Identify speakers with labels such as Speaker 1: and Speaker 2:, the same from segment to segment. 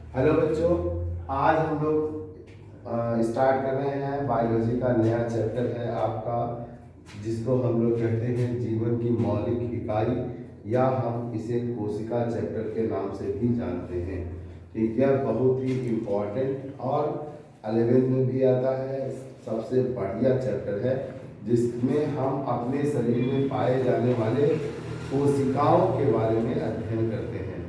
Speaker 1: Hello बच्चों, आज हम लोग स्टार्ट कर रहे हैं बायोलॉजी का नया चैप्टर है आपका, जिसको हम लोग कहते हैं जीवन की मौलिक इकाई, या हम इसे कोशिका चैप्टर के नाम से भी जानते हैं। ठीक है, बहुत ही इम्पोर्टेंट और 11th में भी आता है, सबसे बढ़िया चैप्टर है, जिसमें हम अपने शरीर में पाए जाने वाले कोशिकाओं के बारे में अध्ययन करते हैं।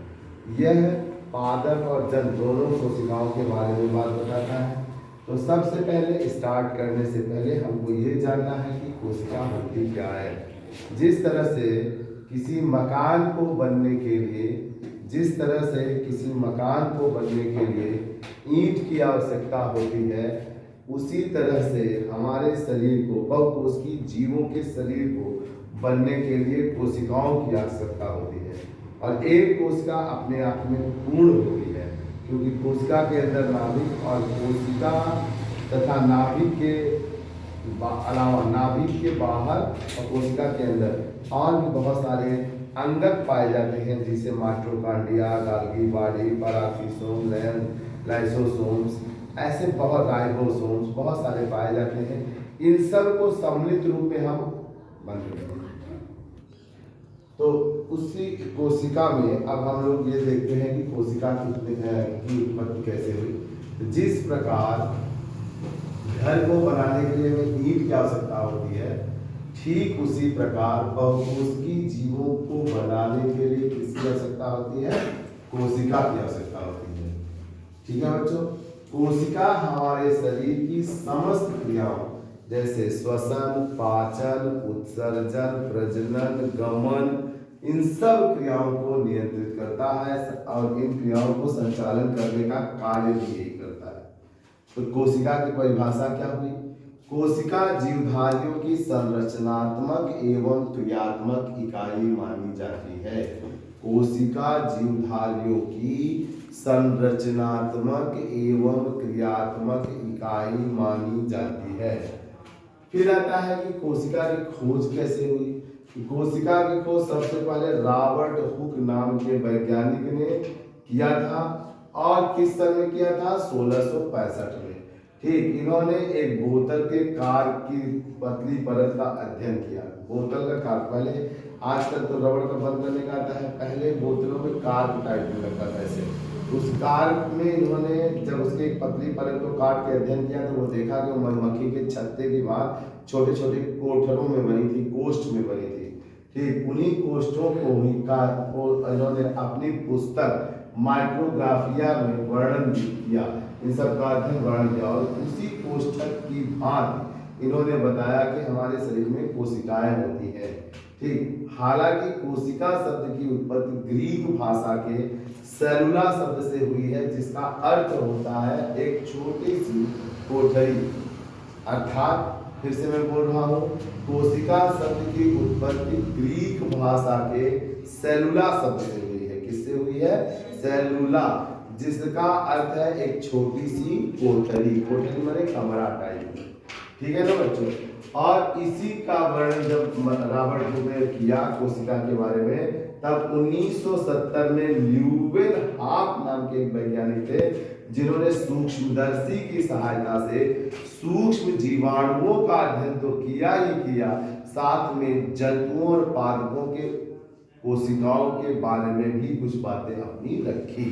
Speaker 1: यह पादप और जन दोनों कोशिकाओं के बारे में बात बताता है। तो सबसे पहले स्टार्ट करने से पहले हमको ये जानना है कि कोशिका होती क्या है। जिस तरह से किसी मकान को बनने के लिए जिस तरह से किसी मकान को बनने के लिए ईंट की आवश्यकता होती है, उसी तरह से हमारे शरीर को, बहुकोशिकीय जीवों के शरीर को बनने के लिए कोशिकाओं की आवश्यकता होती है। और एक कोशिका अपने आप में पूर्ण होती है, क्योंकि कोशिका के अंदर नाभिक और कोशिका तथा नाभिक के अलावा नाभिक के बाहर और कोशिका के अंदर और भी बहुत सारे अंगक पाए जाते हैं, जैसे माइटोकॉन्ड्रिया, गाल्गी बॉडी, पेराक्सीसोम, लाइसोसोम्स, ऐसे बहुत राइबोसोम्स बहुत सारे पाए जाते हैं। इन सब को सम्मिलित रूप में हम बन रहे हैं। तो उसी कोशिका में अब हम लोग ये देखते हैं कि कोशिका की उत्पत्ति कैसे हुई। जिस प्रकार घर को बनाने के लिए हमें ईंट की आवश्यकता होती है, ठीक उसी प्रकार बहुकोशिकीय जीवों को बनाने के लिए किसकी आवश्यकता होती है? कोशिका की आवश्यकता होती है। ठीक है बच्चों, कोशिका हमारे शरीर की समस्त क्रियाओं जैसे श्वसन, पाचन, उत्सर्जन, प्रजनन, गमन, इन सब क्रियाओं को नियंत्रित करता है और इन क्रियाओं को संचालन करने का कार्य भी यही करता है। तो कोशिका की परिभाषा क्या हुई? कोशिका जीवधारियों की संरचनात्मक एवं क्रियात्मक इकाई मानी जाती है। कोशिका जीवधारियों की संरचनात्मक एवं क्रियात्मक इकाई मानी जाती है। फिर आता है कि कोशिका की खोज कैसे हुई। कोशिका की खोज सबसे पहले रॉबर्ट हुक नाम के वैज्ञानिक ने किया था, और किस सन में किया था? 1665 में। ठीक, इन्होंने एक बोतल के कार्क की पतली परत का अध्ययन किया। बोतल का कार्क, पहले आजकल तो रबड़ का बंद करने का आता है, पहले बोतलों में कार्क टाइप में लगता था ऐसे। उस कार्क में इन्होंने जब उसके एक पतली परत को काट के अध्ययन किया, तो वो देखा कि मधुमक्खी के छत्ते की बात छोटे छोटे कोठरों में बनी थी, कोष्ठ में बनी थी। ठीक, उन्हीं कोष्ठों को इन्होंने अपनी पुस्तक माइक्रोग्राफिया में वर्णन किया, इन सब का अध्ययन वर्णन किया, और उसी कोष्ठक की भांति इन्होंने बताया कि हमारे शरीर में कोशिकाएं होती हैं। ठीक, हालांकि कोशिका शब्द की उत्पत्ति ग्रीक भाषा के सेलुला शब्द से हुई है, जिसका अर्थ होता है एक छोटी सी कोठरी। अर्थात फिर से मैं बोल रहा हूँ, कोशिका शब्द की उत्पत्ति ग्रीक भाषा के सेलुला शब्द से हुई है। किससे हुई है? सेलुला, जिसका अर्थ है एक छोटी सी कोठरी। कोठरी माने कमरा टाइप। ठीक है ना बच्चों? और इसी का वर्णन जब रॉबर्ट हुक ने किया कोशिका के बारे में, तब 1970 में ल्यूवेन हाफ नाम के एक वैज्ञानिक थे, जिन्होंने सूक्ष्मदर्शी की सहायता से सूक्ष्म जीवाणुओं का अध्ययन तो किया ही किया, साथ में जंतुओं और पादपों के कोशिकाओं के बारे में भी कुछ बातें अपनी रखी।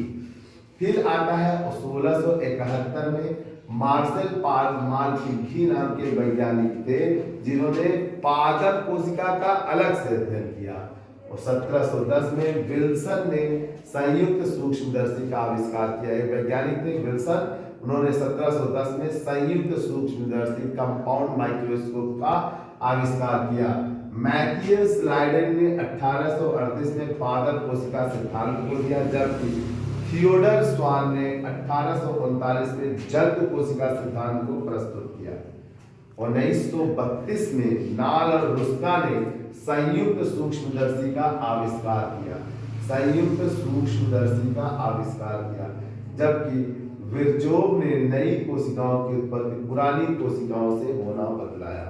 Speaker 1: फिर आता है 1671 में मार्सेल मालपिघी नाम के वैज्ञानिक थे, जिन्होंने पादप कोशिका का अलग से अध्ययन किया। और 1710 में विल्सन ने संयुक्त सूक्ष्मदर्शी का आविष्कार किया। एक वैज्ञानिक थे विल्सन, उन्होंने 1710 में संयुक्त सूक्ष्मदर्शी कंपाउंड माइक्रोस्कोप का आविष्कार किया। मैथियस स्लाइडेन ने 1838 में पादप कोशिका सिद्धांत को दिया, जबकि थियोडर स्वान ने 1839 में जंतु कोशिका सिद्धांत को प्रस्तुत किया। 1932 में नाल और रुस्का ने संयुक्त सूक्ष्मदर्शी का आविष्कार किया। संयुक्त सूक्ष्मदर्शी का आविष्कार किया, जबकि विर्जोव ने नई कोशिकाओं की उत्पत्ति पुरानी कोशिकाओं से होना बतलाया।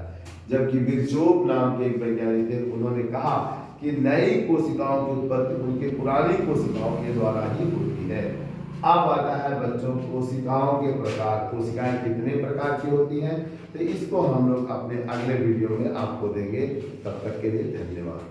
Speaker 1: जबकि विर्जोव नाम के एक वैज्ञानिक थे, उन्होंने कहा कि नई कोशिकाओं की उत्पत्ति उनके पुरानी कोशिकाओं के द्वारा ही होती है। अब आता है बच्चों कोशिकाओं के प्रकार। कोशिकाएं कितने प्रकार की होती हैं, तो इसको हम लोग अपने अगले वीडियो में आपको देंगे। तब तक के लिए धन्यवाद।